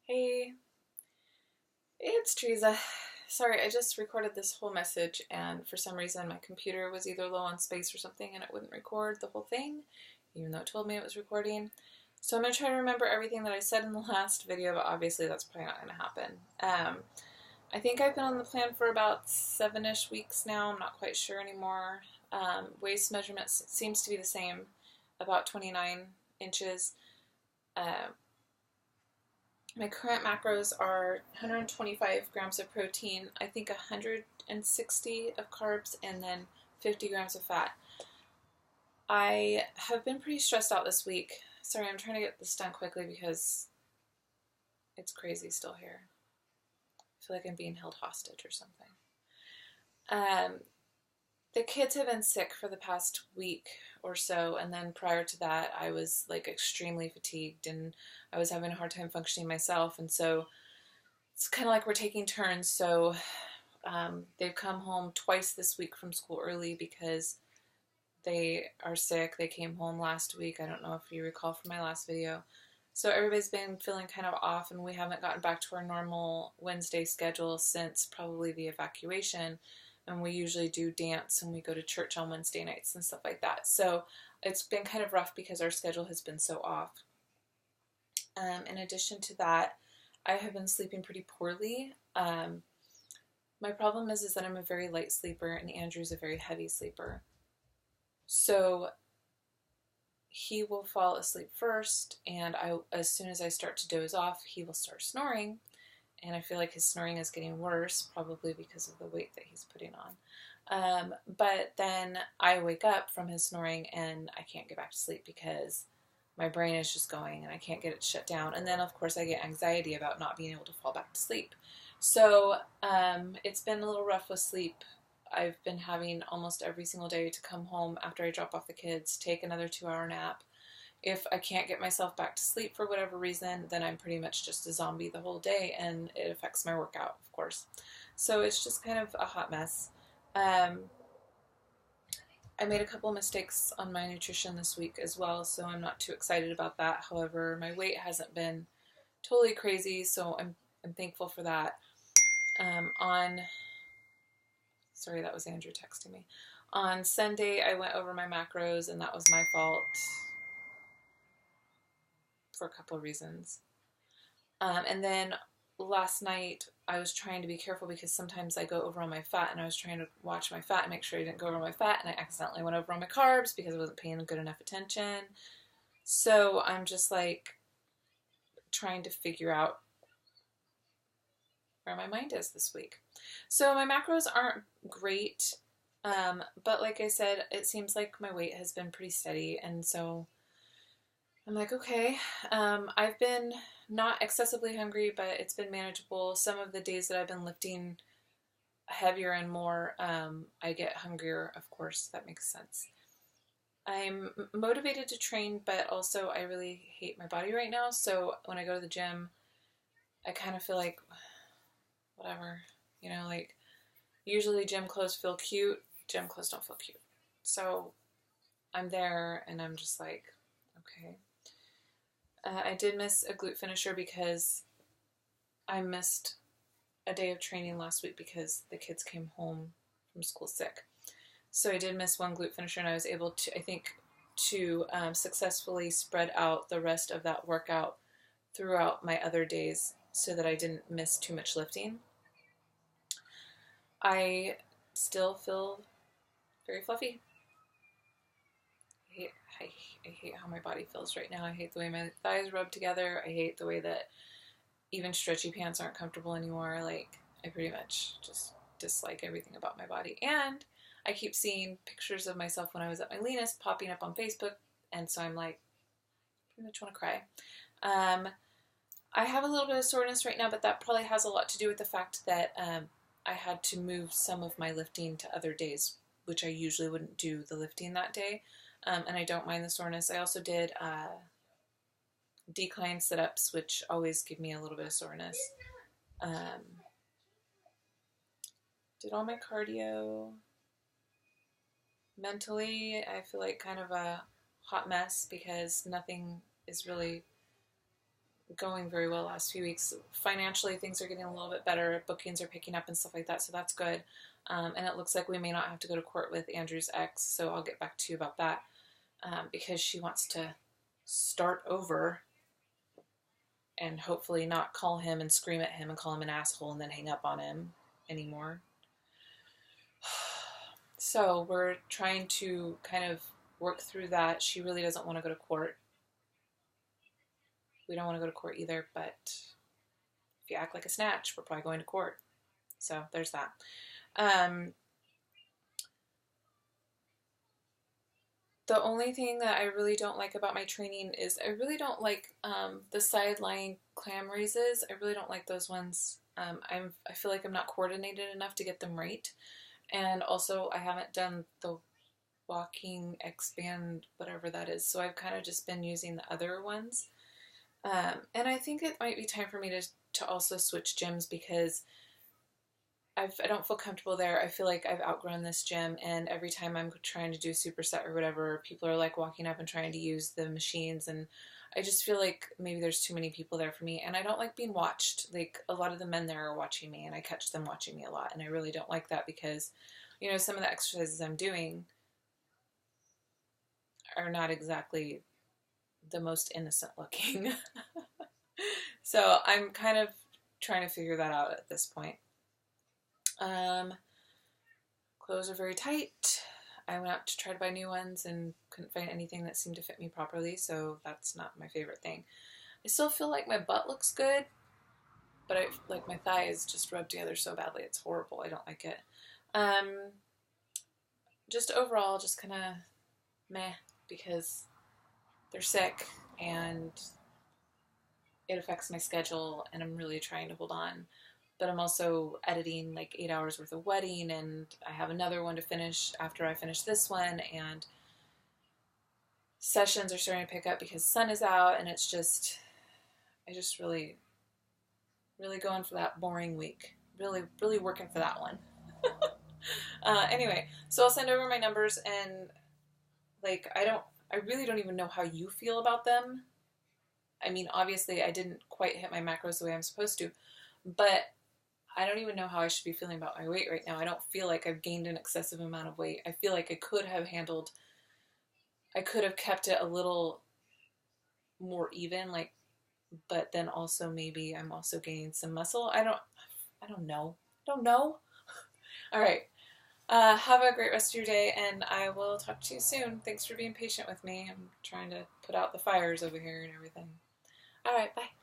Hey, it's Teresa. Sorry, I just recorded this whole message, and for some reason my computer was either low on space or something, and it wouldn't record the whole thing, even though it told me it was recording. So I'm going to try to remember everything that I said in the last video, but obviously that's probably not going to happen. I think I've been on the plan for about 7-ish weeks now. I'm not quite sure anymore. Waist measurements seems to be the same, about 29 inches. Uh, My current macros are 125 grams of protein, I think 160 of carbs, and then 50 grams of fat. I have been pretty stressed out this week. Sorry, I'm trying to get this done quickly because it's crazy still here. I feel like I'm being held hostage or something. The kids have been sick for the past week or so, and then prior to that, I was like extremely fatigued and I was having a hard time functioning myself, and so it's kind of like we're taking turns. So they've come home twice this week from school early because they are sick. They came home last week. I don't know if you recall from my last video. So everybody's been feeling kind of off, and we haven't gotten back to our normal Wednesday schedule since probably the evacuation. And we usually do dance and we go to church on Wednesday nights and stuff like that. So it's been kind of rough because our schedule has been so off. In addition to that, I have been sleeping pretty poorly. My problem is that I'm a very light sleeper and Andrew's a very heavy sleeper. So he will fall asleep first, and as soon as I start to doze off, he will start snoring. And I feel like his snoring is getting worse, probably because of the weight that he's putting on. But then I wake up from his snoring and I can't get back to sleep because my brain is just going and I can't get it shut down. And then, of course, I get anxiety about not being able to fall back to sleep. So it's been a little rough with sleep. I've been having almost every single day to come home after I drop off the kids, take another 2-hour nap. If I can't get myself back to sleep for whatever reason, then I'm pretty much just a zombie the whole day, and it affects my workout, of course. So it's just kind of a hot mess. I made a couple mistakes on my nutrition this week as well, so I'm not too excited about that. However, my weight hasn't been totally crazy, so I'm thankful for that. Sorry, that was Andrew texting me. On Sunday, I went over my macros, and that was my fault for a couple of reasons. And then last night, I was trying to be careful because sometimes I go over on my fat, and I was trying to watch my fat and make sure I didn't go over my fat, and I accidentally went over on my carbs because I wasn't paying good enough attention. So I'm just like trying to figure out where my mind is this week. So my macros aren't great, but like I said, it seems like my weight has been pretty steady, and so I'm like, okay. I've been not excessively hungry, but it's been manageable. Some of the days that I've been lifting heavier and more, I get hungrier, of course. That makes sense. I'm motivated to train, but also I really hate my body right now. So when I go to the gym, I kind of feel like, whatever, like usually gym clothes feel cute. Gym clothes don't feel cute. So I'm there and I'm just like, okay. I did miss a glute finisher because I missed a day of training last week because the kids came home from school sick. So I did miss one glute finisher, and I was able to, I think, to successfully spread out the rest of that workout throughout my other days so that I didn't miss too much lifting. I still feel very fluffy. I hate how my body feels right now. I hate the way my thighs rub together. I hate the way that even stretchy pants aren't comfortable anymore. Like, I pretty much just dislike everything about my body. And I keep seeing pictures of myself when I was at my leanest popping up on Facebook, and so I'm like, pretty much want to cry. I have a little bit of soreness right now, but that probably has a lot to do with the fact that I had to move some of my lifting to other days, which I usually wouldn't do the lifting that day. And I don't mind the soreness. I also did decline sit-ups, which always give me a little bit of soreness. Did all my cardio. Mentally, I feel like kind of a hot mess because nothing is really going very well the last few weeks. Financially, things are getting a little bit better. Bookings are picking up and stuff like that, so that's good. And it looks like we may not have to go to court with Andrew's ex, so I'll get back to you about that, because she wants to start over and hopefully not call him and scream at him and call him an asshole and then hang up on him anymore. So we're trying to kind of work through that. She really doesn't want to go to court. We don't want to go to court either, but if you act like a snatch, we're probably going to court. So there's that. The only thing that I really don't like about my training is I really don't like the side lying clam raises. I really don't like those ones. I feel like I'm not coordinated enough to get them right. And also I haven't done the walking expand, whatever that is. So I've kind of just been using the other ones. And I think it might be time for me to also switch gyms because I don't feel comfortable there. I feel like I've outgrown this gym, and every time I'm trying to do a superset or whatever, people are like walking up and trying to use the machines, and I just feel like maybe there's too many people there for me, and I don't like being watched. Like, a lot of the men there are watching me, and I catch them watching me a lot, and I really don't like that because, you know, some of the exercises I'm doing are not exactly the most innocent looking. So I'm kind of trying to figure that out at this point. Clothes are very tight. I went out to try to buy new ones and couldn't find anything that seemed to fit me properly, so that's not my favorite thing. I still feel like my butt looks good, but like my thighs just rub together so badly. It's horrible. I don't like it. Just overall, just kind of meh, because they're sick and it affects my schedule, and I'm really trying to hold on. But I'm also editing like 8 hours worth of wedding, and I have another one to finish after I finish this one, and sessions are starting to pick up because sun is out, and it's just, I just really going for that boring week. Really working for that one. Anyway, so I'll send over my numbers, and like, I really don't even know how you feel about them. I mean, obviously I didn't quite hit my macros the way I'm supposed to, but I don't even know how I should be feeling about my weight right now. I don't feel like I've gained an excessive amount of weight. I feel like I could have kept it a little more even, like, but then also maybe I'm also gaining some muscle. I don't know. All right. Have a great rest of your day, and I will talk to you soon. Thanks for being patient with me. I'm trying to put out the fires over here and everything. All right, bye.